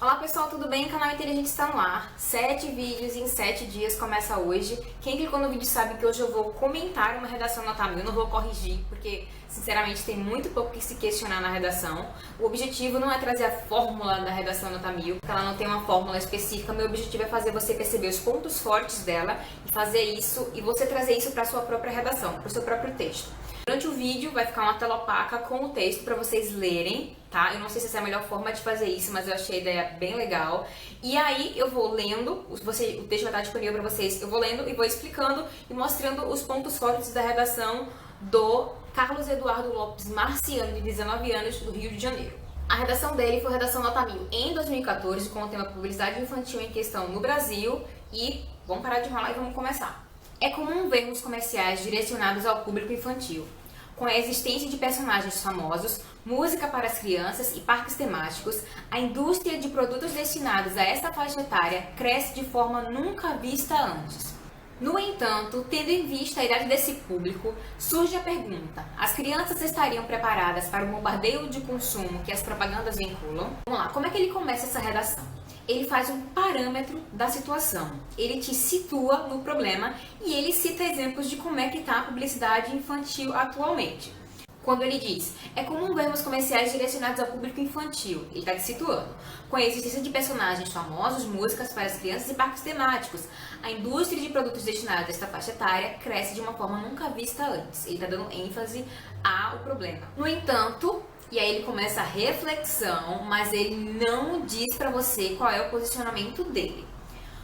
Olá pessoal, tudo bem? O canal Inteligente está no ar. 7 vídeos em 7 dias começa hoje. Quem clicou no vídeo sabe que hoje eu vou comentar uma redação nota 1000, não vou corrigir, porque sinceramente tem muito pouco que se questionar na redação. O objetivo não é trazer a fórmula da redação nota 1000, porque ela não tem uma fórmula específica. Meu objetivo é fazer você perceber os pontos fortes dela e fazer isso, e você trazer isso para a sua própria redação, para o seu próprio texto. Durante o vídeo vai ficar uma tela opaca com o texto para vocês lerem, tá? Eu não sei se essa é a melhor forma de fazer isso, mas eu achei a ideia bem legal. E aí eu vou lendo, o texto vai estar disponível para vocês, eu vou lendo e vou explicando e mostrando os pontos fortes da redação do Carlos Eduardo Lopes Marciano, de 19 anos, do Rio de Janeiro. A redação dele foi a redação nota 1000 em 2014, com o tema Publicidade Infantil em Questão no Brasil. E vamos parar de enrolar e vamos começar. É comum vermos comerciais direcionados ao público infantil, com a existência de personagens famosos, música para as crianças e parques temáticos. A indústria de produtos destinados a essa faixa etária cresce de forma nunca vista antes. No entanto, tendo em vista a idade desse público, surge a pergunta: as crianças estariam preparadas para o bombardeio de consumo que as propagandas vinculam? Vamos lá, como é que ele começa essa redação? Ele faz um parâmetro da situação, ele te situa no problema e ele cita exemplos de como é que está a publicidade infantil atualmente. Quando ele diz, é comum vermos comerciais direcionados ao público infantil, ele está te situando, com a existência de personagens famosos, músicas para as crianças e parques temáticos. A indústria de produtos destinados a esta faixa etária cresce de uma forma nunca vista antes, ele está dando ênfase ao problema. No entanto, e aí ele começa a reflexão, mas ele não diz para você qual é o posicionamento dele.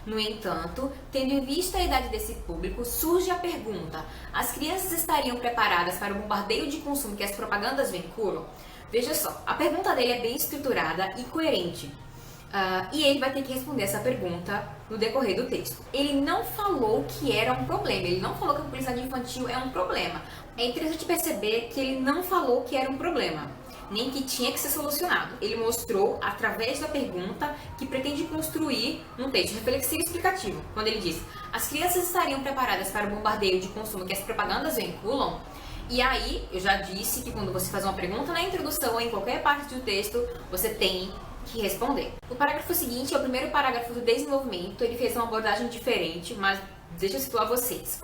No entanto, tendo em vista a idade desse público, surge a pergunta: as crianças estariam preparadas para o bombardeio de consumo que as propagandas vinculam? Veja só, a pergunta dele é bem estruturada e coerente. E ele vai ter que responder essa pergunta no decorrer do texto. Ele não falou que era um problema, ele não falou que a publicidade infantil é um problema. É interessante perceber que ele não falou que era um problema, nem que tinha que ser solucionado. Ele mostrou, através da pergunta, que pretende construir um texto reflexivo e explicativo. Quando ele diz, as crianças estariam preparadas para o bombardeio de consumo que as propagandas vinculam? E aí, eu já disse que quando você faz uma pergunta na introdução ou em qualquer parte do texto, você tem que responder. O parágrafo seguinte é o primeiro parágrafo do desenvolvimento. Ele fez uma abordagem diferente, mas deixa eu situar vocês.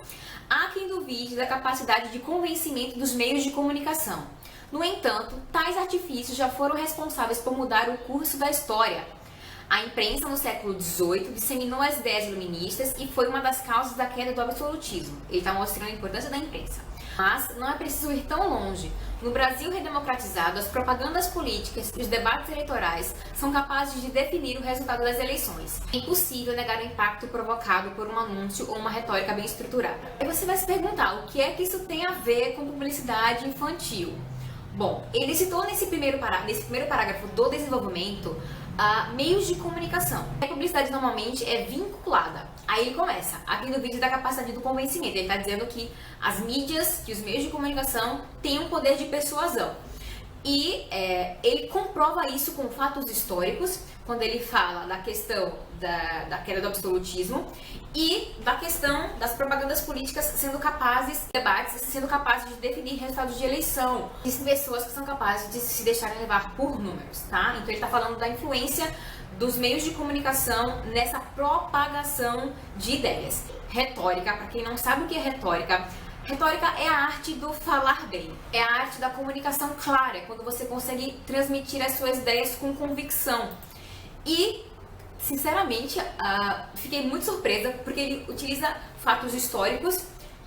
Há quem duvide da capacidade de convencimento dos meios de comunicação. No entanto, tais artifícios já foram responsáveis por mudar o curso da história. A imprensa no século XVIII disseminou as ideias iluministas e foi uma das causas da queda do absolutismo. Ele está mostrando a importância da imprensa. Mas não é preciso ir tão longe. No Brasil redemocratizado, as propagandas políticas e os debates eleitorais são capazes de definir o resultado das eleições. É impossível negar o impacto provocado por um anúncio ou uma retórica bem estruturada. Aí você vai se perguntar, o que é que isso tem a ver com publicidade infantil? Bom, ele citou nesse primeiro parágrafo do desenvolvimento meios de comunicação. A publicidade normalmente é vinculada. Aí ele começa, aqui no vídeo da capacidade do convencimento. Ele está dizendo que as mídias, que os meios de comunicação têm um poder de persuasão. E ele comprova isso com fatos históricos, quando ele fala da questão da queda do absolutismo e da questão das propagandas políticas sendo capazes, debates, sendo capazes de definir resultados de eleição. Existem pessoas que são capazes de se deixarem levar por números, tá? Então ele está falando da influência dos meios de comunicação nessa propagação de ideias. Retórica, para quem não sabe o que é retórica, retórica é a arte do falar bem, é a arte da comunicação clara, quando você consegue transmitir as suas ideias com convicção. E, sinceramente, fiquei muito surpresa porque ele utiliza fatos históricos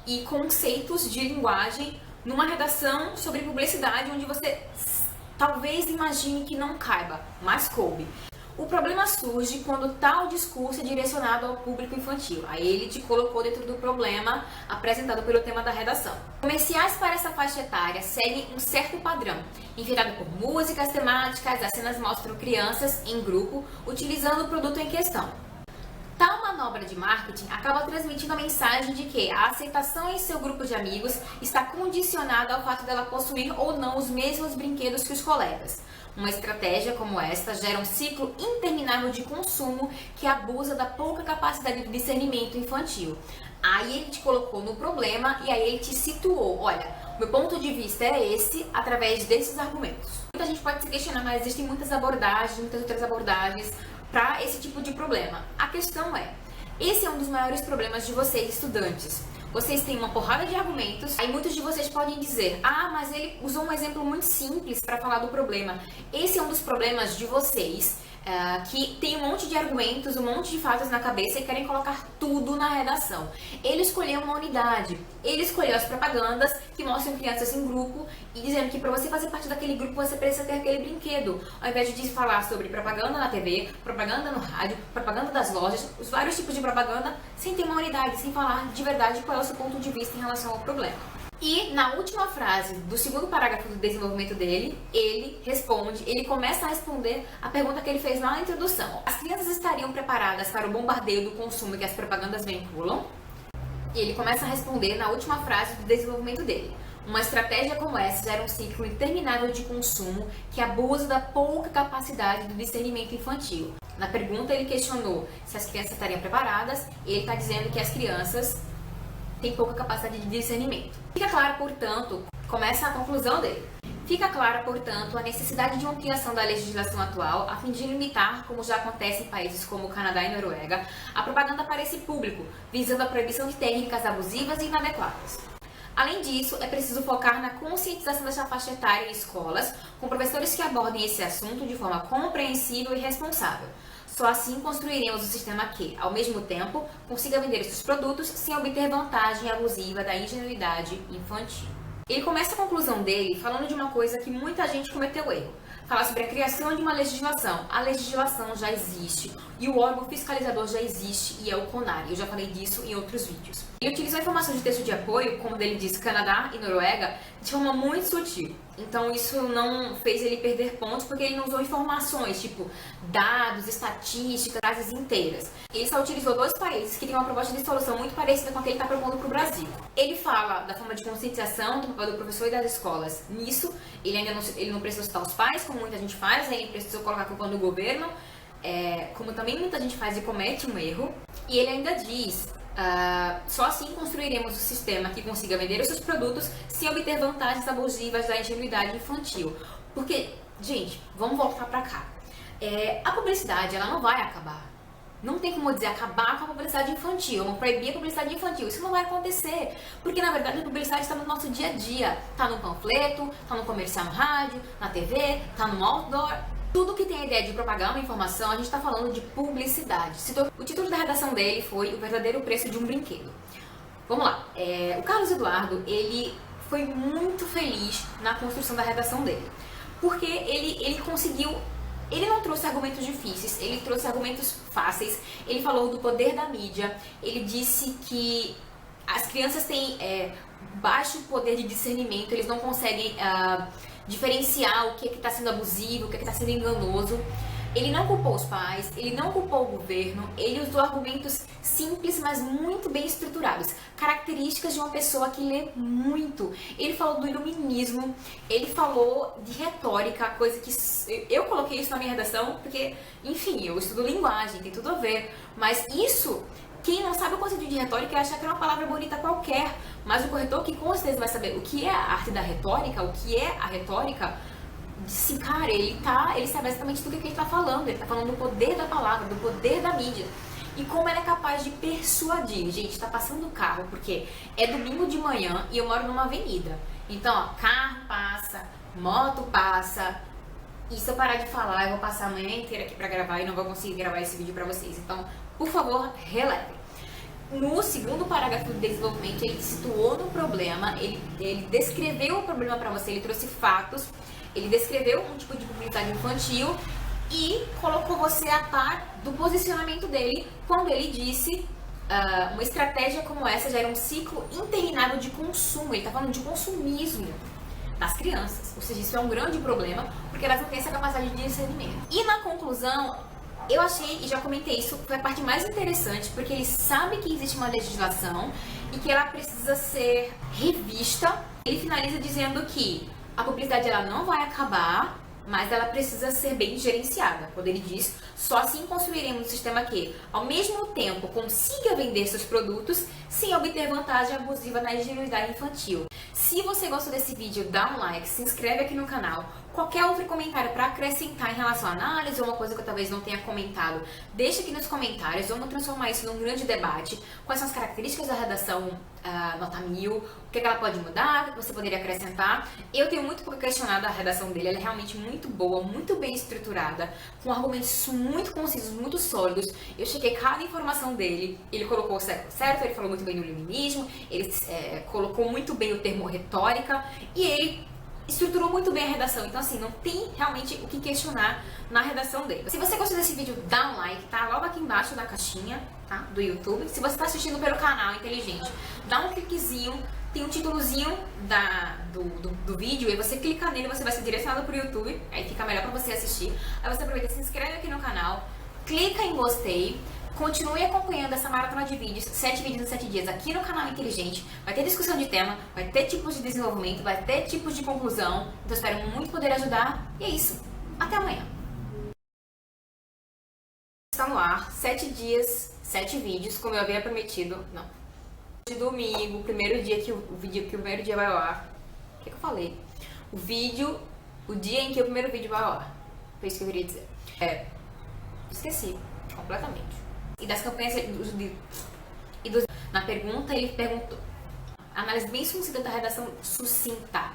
e conceitos de linguagem numa redação sobre publicidade onde você talvez imagine que não caiba, mas coube. O problema surge quando tal discurso é direcionado ao público infantil. Aí ele te colocou dentro do problema apresentado pelo tema da redação. Comerciais para essa faixa etária seguem um certo padrão, enfeitado por músicas temáticas. As cenas mostram crianças em grupo utilizando o produto em questão. Tal manobra de marketing acaba transmitindo a mensagem de que a aceitação em seu grupo de amigos está condicionada ao fato dela possuir ou não os mesmos brinquedos que os colegas. Uma estratégia como esta gera um ciclo interminável de consumo que abusa da pouca capacidade de discernimento infantil. Aí ele te colocou no problema e aí ele te situou. Olha, meu ponto de vista é esse, através desses argumentos. Muita gente pode se questionar, mas existem muitas abordagens, muitas outras abordagens. para esse tipo de problema. A questão é, esse é um dos maiores problemas de vocês, estudantes. Vocês têm uma porrada de argumentos, aí muitos de vocês podem dizer: ah, mas ele usou um exemplo muito simples para falar do problema. Esse é um dos problemas de vocês, que tem um monte de argumentos, um monte de fatos na cabeça e querem colocar tudo na redação. Ele escolheu uma unidade, ele escolheu as propagandas que mostram crianças em grupo e dizendo que para você fazer parte daquele grupo você precisa ter aquele brinquedo. Ao invés de falar sobre propaganda na TV, propaganda no rádio, propaganda das lojas, os vários tipos de propaganda, sem ter uma unidade, sem falar de verdade qual é o seu ponto de vista em relação ao problema. E na última frase do segundo parágrafo do desenvolvimento dele, ele começa a responder a pergunta que ele fez na introdução. As crianças estariam preparadas para o bombardeio do consumo que as propagandas vinculam? E ele começa a responder na última frase do desenvolvimento dele. Uma estratégia como essa gera um ciclo interminável de consumo que abusa da pouca capacidade do discernimento infantil. Na pergunta ele questionou se as crianças estariam preparadas e ele está dizendo que as crianças tem pouca capacidade de discernimento. Fica claro, portanto, começa a conclusão dele. Fica clara, portanto, a necessidade de uma ampliação da legislação atual a fim de limitar, como já acontece em países como o Canadá e Noruega, a propaganda para esse público, visando a proibição de técnicas abusivas e inadequadas. Além disso, é preciso focar na conscientização dessa faixa etária em escolas, com professores que abordem esse assunto de forma compreensível e responsável. Só assim construiremos um sistema que, ao mesmo tempo, consiga vender seus produtos sem obter vantagem abusiva da ingenuidade infantil. Ele começa a conclusão dele falando de uma coisa que muita gente cometeu erro. Falar sobre a criação de uma legislação. A legislação já existe e o órgão fiscalizador já existe e é o CONAR. Eu já falei disso em outros vídeos. Ele utilizou a informação de texto de apoio, como ele diz, Canadá e Noruega, de forma muito sutil. Então isso não fez ele perder pontos porque ele não usou informações, tipo dados, estatísticas, frases inteiras. Ele só utilizou dois países que têm uma proposta de solução muito parecida com a que ele está propondo para o Brasil. Ele fala da forma de conscientização do papel do professor e das escolas. Nisso, ele não precisou citar os pais, como muita gente faz, ele precisou colocar a culpa no governo, como também muita gente faz e comete um erro. E ele ainda diz: só assim construiremos um sistema que consiga vender os seus produtos sem obter vantagens abusivas da ingenuidade infantil. Porque, gente, vamos voltar pra cá. A publicidade, ela não vai acabar. Não tem como dizer acabar com a publicidade infantil, ou proibir a publicidade infantil. Isso não vai acontecer. Porque, na verdade, a publicidade está no nosso dia a dia. Está no panfleto, está no comercial no rádio, na TV, está no outdoor. Tudo que tem a ideia de propagar uma informação, a gente está falando de publicidade. O título da redação dele foi O Verdadeiro Preço de um Brinquedo. Vamos lá. O Carlos Eduardo, ele foi muito feliz na construção da redação dele. Porque ele conseguiu... Ele não trouxe argumentos difíceis, ele trouxe argumentos fáceis. Ele falou do poder da mídia. Ele disse que as crianças têm baixo poder de discernimento, eles não conseguem... diferenciar o que está sendo abusivo, o que está sendo enganoso. Ele não culpou os pais, ele não culpou o governo, ele usou argumentos simples, mas muito bem estruturados, características de uma pessoa que lê muito. Ele falou do iluminismo, ele falou de retórica, coisa que eu coloquei isso na minha redação, porque, enfim, eu estudo linguagem, tem tudo a ver, mas isso... Quem não sabe o conceito de retórica acha que é uma palavra bonita qualquer, mas o corretor que com certeza vai saber o que é a arte da retórica, o que é a retórica, disse, cara, ele sabe exatamente do que ele está falando. Ele está falando do poder da palavra, do poder da mídia. E como ela é capaz de persuadir. Gente, está passando o carro, porque é domingo de manhã e eu moro numa avenida. Então, ó, carro passa, moto passa. E se eu parar de falar, eu vou passar a manhã inteira aqui pra gravar e não vou conseguir gravar esse vídeo pra vocês. Então, por favor, relevem. No segundo parágrafo do desenvolvimento, ele situou no problema, ele descreveu o problema pra você, ele trouxe fatos, ele descreveu um tipo de publicidade infantil e colocou você a par do posicionamento dele quando ele disse uma estratégia como essa gera um ciclo interminável de consumo. Ele tá falando de consumismo das crianças, ou seja, isso é um grande problema porque elas não têm essa capacidade de discernimento. E na conclusão, eu achei, e já comentei isso, foi a parte mais interessante, porque ele sabe que existe uma legislação e que ela precisa ser revista. Ele finaliza dizendo que a publicidade ela não vai acabar, mas ela precisa ser bem gerenciada. Quando ele diz, só assim construiremos um sistema que, ao mesmo tempo, consiga vender seus produtos sem obter vantagem abusiva na ingenuidade infantil. Se você gostou desse vídeo, dá um like, se inscreve aqui no canal. Qualquer outro comentário para acrescentar em relação à análise ou uma coisa que eu talvez não tenha comentado, deixa aqui nos comentários. Vamos transformar isso num grande debate. Quais são as características da redação nota 1000, o que ela pode mudar, o que você poderia acrescentar. Eu tenho muito pouco questionado a redação dele, ela é realmente muito boa, muito bem estruturada, com argumentos muito concisos, muito sólidos. Eu chequei cada informação dele, ele colocou certo, ele falou muito bem do iluminismo, ele colocou muito bem o termo retórica e ele estruturou muito bem a redação, então assim, não tem realmente o que questionar na redação dele. Se você gostou desse vídeo, dá um like, tá? Logo aqui embaixo na caixinha, tá? Do YouTube. Se você tá assistindo pelo canal Inteligente, dá um cliquezinho, tem um títulozinho do vídeo, e você clica nele, você vai ser direcionado pro YouTube, aí fica melhor pra você assistir. Aí você aproveita, se inscreve aqui no canal, clica em gostei. Continue acompanhando essa maratona de vídeos, 7 vídeos em 7 dias aqui no canal Inteligente. Vai ter discussão de tema, vai ter tipos de desenvolvimento, vai ter tipos de conclusão. Então espero muito poder ajudar. E é isso. Até amanhã. Está no ar, 7 dias, 7 vídeos, como eu havia prometido. Não. De domingo, primeiro dia que o primeiro dia vai ao ar. O que eu falei? O dia em que o primeiro vídeo vai ao ar. Foi isso que eu queria dizer. Esqueci completamente. E das campanhas na pergunta ele perguntou. Análise bem sucinta da redação, sucinta.